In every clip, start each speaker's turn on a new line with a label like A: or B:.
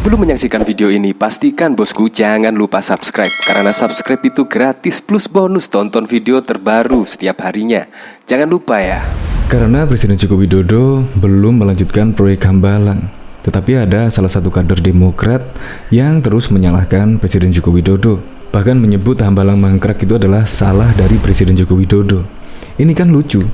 A: Sebelum menyaksikan video ini, pastikan bosku jangan lupa subscribe. Karena subscribe itu gratis plus bonus tonton video terbaru setiap harinya. Jangan lupa ya.
B: Karena Presiden Joko Widodo belum melanjutkan proyek Hambalang, tetapi ada salah satu kader Demokrat yang terus menyalahkan Presiden Joko Widodo. Bahkan menyebut Hambalang mangkrak itu adalah salah dari Presiden Joko Widodo. Ini kan lucu.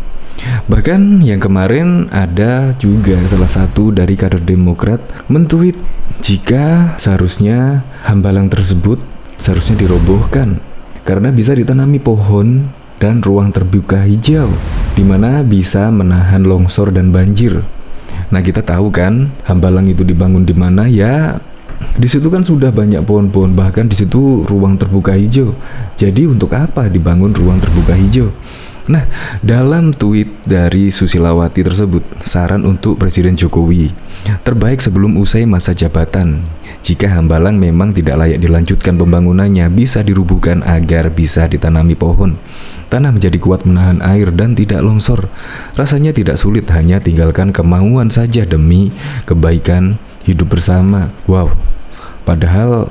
B: Bahkan yang kemarin ada juga salah satu dari kader Demokrat mentweet jika seharusnya Hambalang tersebut seharusnya dirobohkan karena bisa ditanami pohon dan ruang terbuka hijau di mana bisa menahan longsor dan banjir. Nah, kita tahu kan Hambalang itu dibangun di mana ya? Di situ kan sudah banyak pohon-pohon, bahkan di situ ruang terbuka hijau. Jadi untuk apa dibangun ruang terbuka hijau? Nah, dalam tweet dari Susilawati tersebut, saran untuk Presiden Jokowi, terbaik sebelum usai masa jabatan. Jika Hambalang memang tidak layak dilanjutkan pembangunannya, bisa dirubuhkan agar bisa ditanami pohon. Tanah menjadi kuat menahan air dan tidak longsor. Rasanya tidak sulit, hanya tinggalkan kemauan saja demi kebaikan hidup bersama. Wow, padahal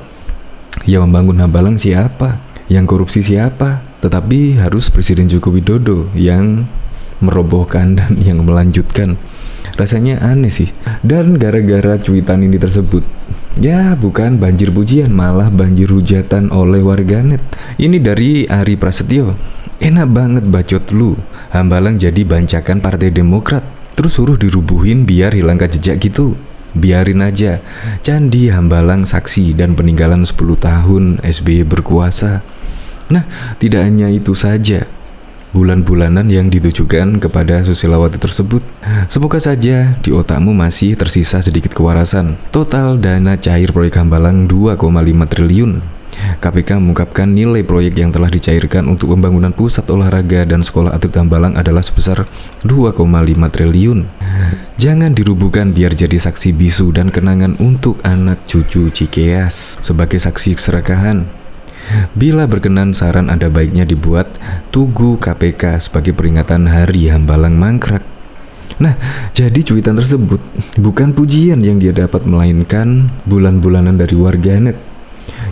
B: yang membangun Hambalang siapa? Yang korupsi siapa? Tetapi harus Presiden Joko Widodo yang merobohkan dan yang melanjutkan. Rasanya aneh sih. Dan gara-gara cuitan ini tersebut, ya bukan banjir pujian, malah banjir hujatan oleh warganet. Ini dari Ari Prasetyo. Enak banget bacot lu, Hambalang jadi bancakan Partai Demokrat, terus suruh dirubuhin biar hilang jejak gitu. Biarin aja, Candi Hambalang saksi dan peninggalan 10 tahun SBY berkuasa. Nah, tidak hanya itu saja, bulan-bulanan yang ditujukan kepada Susilawati tersebut. Semoga saja di otakmu masih tersisa sedikit kewarasan. Total dana cair proyek Hambalang 2,5 triliun. KPK mengungkapkan nilai proyek yang telah dicairkan untuk pembangunan pusat olahraga dan sekolah atlet Hambalang adalah sebesar 2,5 triliun. Jangan dirubuhkan biar jadi saksi bisu dan kenangan untuk anak cucu Cikeas sebagai saksi keserakahan. Bila berkenan, saran ada baiknya dibuat Tugu KPK sebagai peringatan Hari Hambalang mangkrak. Nah, jadi cuitan tersebut bukan pujian yang dia dapat, melainkan bulan-bulanan dari warganet.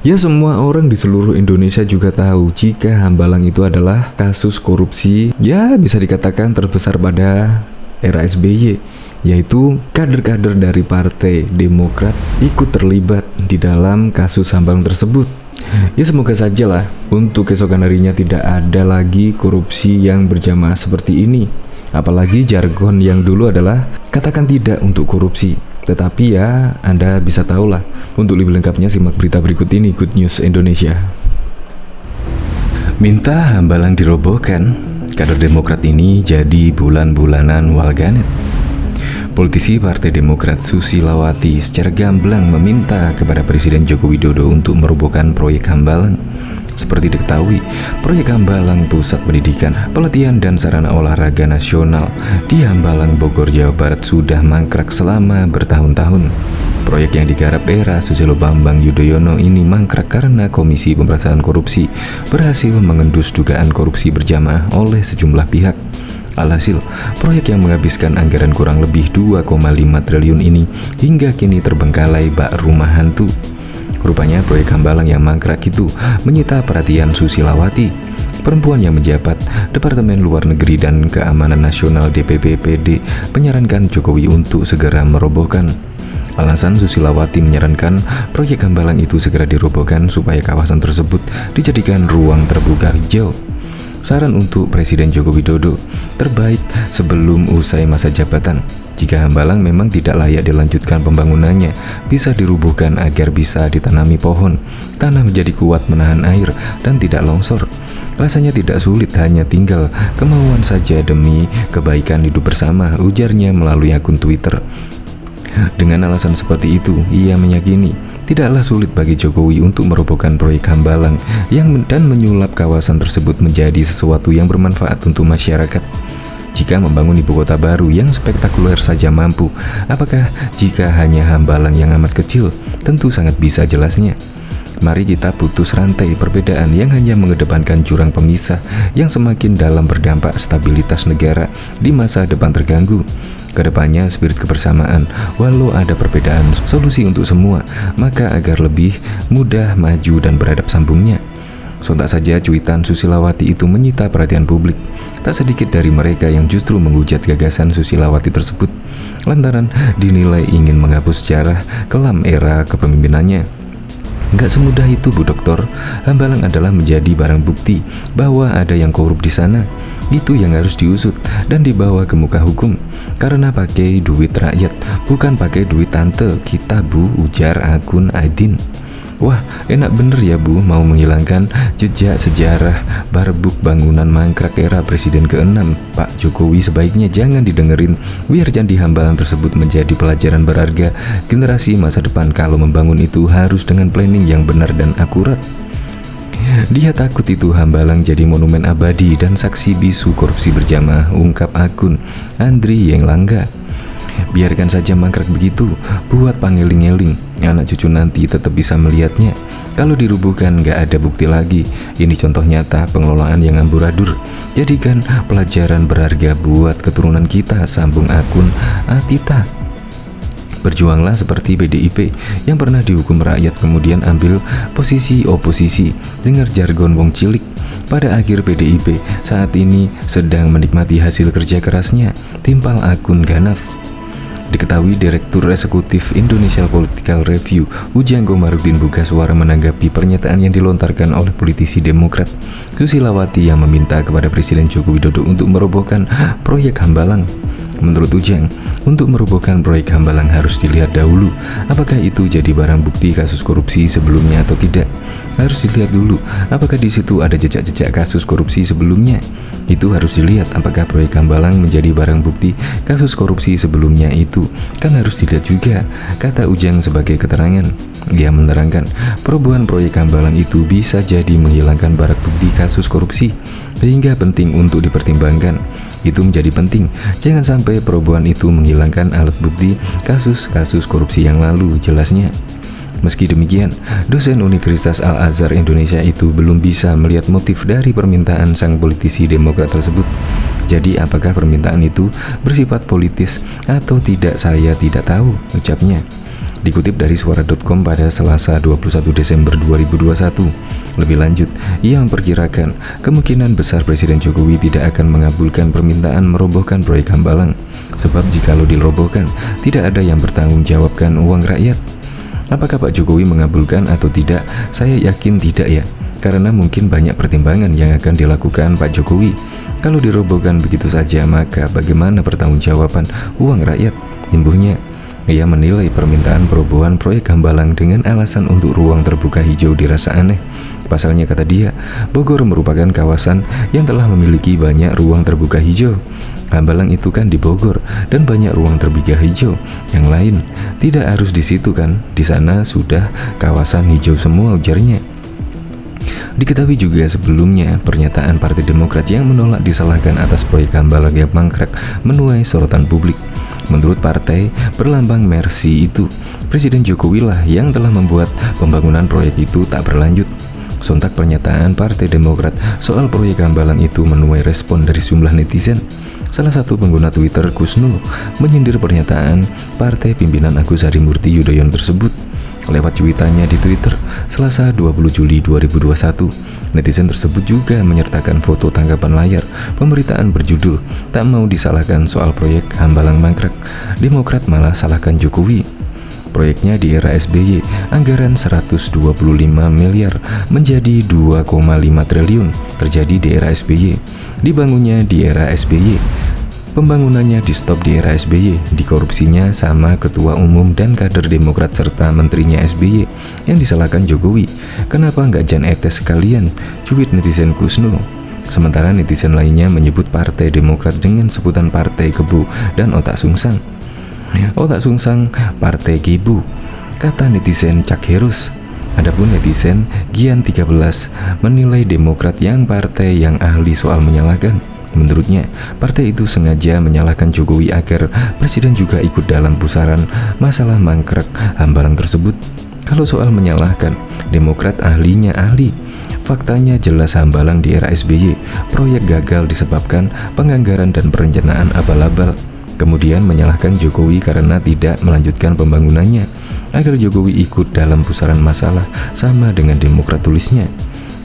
B: Ya, semua orang di seluruh Indonesia juga tahu jika Hambalang itu adalah kasus korupsi, ya bisa dikatakan terbesar pada era SBY, yaitu kader-kader dari Partai Demokrat ikut terlibat di dalam kasus Hambalang tersebut. Ya, semoga sajalah untuk keesokan harinya tidak ada lagi korupsi yang berjamaah seperti ini. Apalagi jargon yang dulu adalah katakan tidak untuk korupsi. Tetapi ya, Anda bisa tahulah. Untuk lebih lengkapnya simak berita berikut ini, Good News Indonesia.
A: Minta Hambalang dirobohkan, kader Demokrat ini jadi bulan-bulanan warganet. Politisi Partai Demokrat Susilawati secara gamblang meminta kepada Presiden Joko Widodo untuk merobohkan proyek Hambalang. Seperti diketahui, proyek Hambalang Pusat Pendidikan, Pelatihan dan Sarana Olahraga Nasional di Hambalang, Bogor, Jawa Barat sudah mangkrak selama bertahun-tahun. Proyek yang digarap era Susilo Bambang Yudhoyono ini mangkrak karena Komisi Pemberantasan Korupsi berhasil mengendus dugaan korupsi berjamaah oleh sejumlah pihak. Alhasil, proyek yang menghabiskan anggaran kurang lebih 2,5 triliun ini hingga kini terbengkalai bak rumah hantu. Rupanya proyek Hambalang yang mangkrak itu menyita perhatian Susilawati, perempuan yang menjabat Departemen Luar Negeri dan Keamanan Nasional DPP-PD, menyarankan Jokowi untuk segera merobohkan. Alasan Susilawati menyarankan proyek Hambalang itu segera dirobohkan supaya kawasan tersebut dijadikan ruang terbuka hijau. Saran untuk Presiden Joko Widodo, terbaik sebelum usai masa jabatan. Jika Hambalang memang tidak layak dilanjutkan pembangunannya, bisa dirubuhkan agar bisa ditanami pohon. Tanah menjadi kuat menahan air dan tidak longsor. Rasanya tidak sulit, hanya tinggal kemauan saja demi kebaikan hidup bersama, ujarnya melalui akun Twitter. Dengan alasan seperti itu, ia meyakini tidaklah sulit bagi Jokowi untuk merobohkan proyek Hambalang dan menyulap kawasan tersebut menjadi sesuatu yang bermanfaat untuk masyarakat. Jika membangun ibu kota baru yang spektakuler saja mampu, apakah jika hanya Hambalang yang amat kecil? Tentu sangat bisa jelasnya. Mari kita putus rantai perbedaan yang hanya mengedepankan jurang pemisah yang semakin dalam berdampak stabilitas negara di masa depan terganggu. Kedepannya spirit kebersamaan, walau ada perbedaan solusi untuk semua, maka agar lebih mudah maju dan beradab sambungnya. Sontak saja cuitan Susilawati itu menyita perhatian publik. Tak sedikit dari mereka yang justru menghujat gagasan Susilawati tersebut, lantaran dinilai ingin menghapus sejarah kelam era kepemimpinannya. Nggak semudah itu, Bu Doktor. Hambalang adalah menjadi barang bukti bahwa ada yang korup di sana. Itu yang harus diusut dan dibawa ke muka hukum. Karena pakai duit rakyat, bukan pakai duit tante kita, Bu, ujar akun Aidin. Wah, enak bener ya, Bu, mau menghilangkan jejak sejarah barbuk bangunan mangkrak era Presiden ke-6 Pak Jokowi. Sebaiknya jangan didengerin, biar candi Hambalang tersebut menjadi pelajaran berharga generasi masa depan. Kalau membangun itu harus dengan planning yang benar dan akurat. Dia takut itu Hambalang jadi monumen abadi dan saksi bisu korupsi berjamaah, ungkap akun Andri Yenglangga. Biarkan saja mangkrak begitu, buat pangeling-eling, anak cucu nanti tetap bisa melihatnya. Kalau dirubuhkan nggak ada bukti lagi. Ini contoh nyata pengelolaan yang amburadul. Jadikan pelajaran berharga buat keturunan kita, sambung akun Atita. Berjuanglah seperti PDIP yang pernah dihukum rakyat kemudian ambil posisi oposisi. Dengar jargon wong cilik. Pada akhir PDIP saat ini sedang menikmati hasil kerja kerasnya, timpal akun Ganaf. Diketahui Direktur Eksekutif Indonesia Political Review Ujang Komarudin buka suara menanggapi pernyataan yang dilontarkan oleh politisi Demokrat Susilawati yang meminta kepada Presiden Joko Widodo untuk merobohkan proyek Hambalang. Menurut Ujang, untuk merobohkan proyek Hambalang harus dilihat dahulu apakah itu jadi barang bukti kasus korupsi sebelumnya atau tidak. Harus dilihat dulu apakah di situ ada jejak-jejak kasus korupsi sebelumnya. Itu harus dilihat apakah proyek Hambalang menjadi barang bukti kasus korupsi sebelumnya. Itu kan harus dilihat juga, kata Ujang sebagai keterangan. Ia menerangkan perubahan proyek Hambalang itu bisa jadi menghilangkan barang bukti kasus korupsi, sehingga penting untuk dipertimbangkan. Itu menjadi penting, jangan sampai perubahan itu menghilangkan alat bukti kasus-kasus korupsi yang lalu, jelasnya. Meski demikian, dosen Universitas Al-Azhar Indonesia itu belum bisa melihat motif dari permintaan sang politisi Demokrat tersebut. Jadi apakah permintaan itu bersifat politis atau tidak, saya tidak tahu, ucapnya. Dikutip dari suara.com pada Selasa 21 Desember 2021. Lebih lanjut, ia memperkirakan kemungkinan besar Presiden Jokowi tidak akan mengabulkan permintaan merobohkan proyek Hambalang. Sebab jikalau dirobohkan, tidak ada yang bertanggung jawabkan uang rakyat. Apakah Pak Jokowi mengabulkan atau tidak? Saya yakin tidak ya. Karena mungkin banyak pertimbangan yang akan dilakukan Pak Jokowi. Kalau dirobohkan begitu saja, maka bagaimana pertanggungjawaban uang rakyat? Imbuhnya. Ia menilai permintaan perobohan proyek Hambalang dengan alasan untuk ruang terbuka hijau dirasa aneh. Pasalnya, kata dia, Bogor merupakan kawasan yang telah memiliki banyak ruang terbuka hijau. Hambalang itu kan di Bogor dan banyak ruang terbuka hijau yang lain. Tidak harus di situ kan? Di sana sudah kawasan hijau semua, ujarnya. Diketahui juga sebelumnya pernyataan Partai Demokrat yang menolak disalahkan atas proyek Hambalang yang mangkrak menuai sorotan publik. Menurut partai berlambang Mercy itu, Presiden Jokowi lah yang telah membuat pembangunan proyek itu tak berlanjut. Sontak pernyataan Partai Demokrat soal proyek Hambalang itu menuai respon dari sejumlah netizen. Salah satu pengguna Twitter, Kusnul, menyindir pernyataan partai pimpinan Agus Harimurti Yudhoyono tersebut. Lewat cuitannya di Twitter, Selasa 20 Juli 2021, netizen tersebut juga menyertakan foto tangkapan layar pemberitaan berjudul "Tak mau disalahkan soal proyek Hambalang mangkrak, Demokrat malah salahkan Jokowi". Proyeknya di era SBY, anggaran 125 miliar menjadi 2,5 triliun terjadi di era SBY. Dibangunnya di era SBY. Pembangunannya di stop di era SBY, dikorupsinya sama ketua umum dan kader Demokrat serta menterinya SBY yang disalahkan Jokowi. Kenapa nggak Jan Etes sekalian? Cuit netizen Kusnul. Sementara netizen lainnya menyebut Partai Demokrat dengan sebutan Partai Kebu dan Otak Sungsang. Otak Sungsang, Partai Kebu, kata netizen Cak Herus. Adapun netizen Gian 13 menilai Demokrat yang partai yang ahli soal menyalahkan. Menurutnya, partai itu sengaja menyalahkan Jokowi agar Presiden juga ikut dalam pusaran masalah mangkrak Hambalang tersebut. Kalau soal menyalahkan, Demokrat ahlinya ahli. Faktanya jelas Hambalang di era SBY, proyek gagal disebabkan penganggaran dan perencanaan abal-abal. kemudian menyalahkan Jokowi karena tidak melanjutkan pembangunannya, agar Jokowi ikut dalam pusaran masalah sama dengan Demokrat, tulisnya.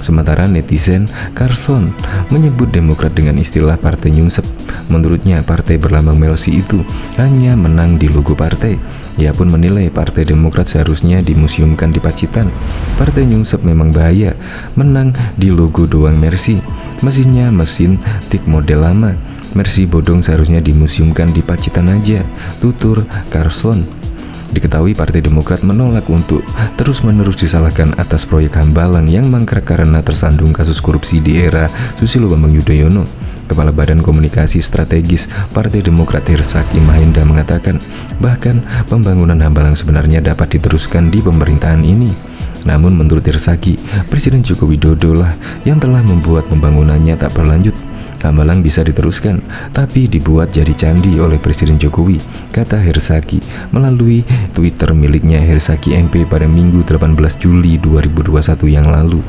A: Sementara netizen Carlson menyebut Demokrat dengan istilah partai nyungsep. Menurutnya partai berlambang Melsi itu hanya menang di logo partai. Ia pun menilai partai Demokrat seharusnya dimuseumkan di Pacitan. Partai nyungsep memang bahaya, menang di logo doang Mercy. Mesinnya mesin tik model lama. Mercy bodong seharusnya dimuseumkan di Pacitan aja, tutur Carlson. Diketahui Partai Demokrat menolak untuk terus-menerus disalahkan atas proyek Hambalang yang mangkrak karena tersandung kasus korupsi di era Susilo Bambang Yudhoyono. Kepala Badan Komunikasi Strategis Partai Demokrat Hersaki Mahendra mengatakan bahkan pembangunan Hambalang sebenarnya dapat diteruskan di pemerintahan ini. Namun menurut Hersaki, Presiden Joko Widodo lah yang telah membuat pembangunannya tak berlanjut. Hambalang bisa diteruskan, tapi dibuat jadi candi oleh Presiden Jokowi, kata Hersaki melalui Twitter miliknya Hersaki MP pada Minggu 18 Juli 2021 yang lalu.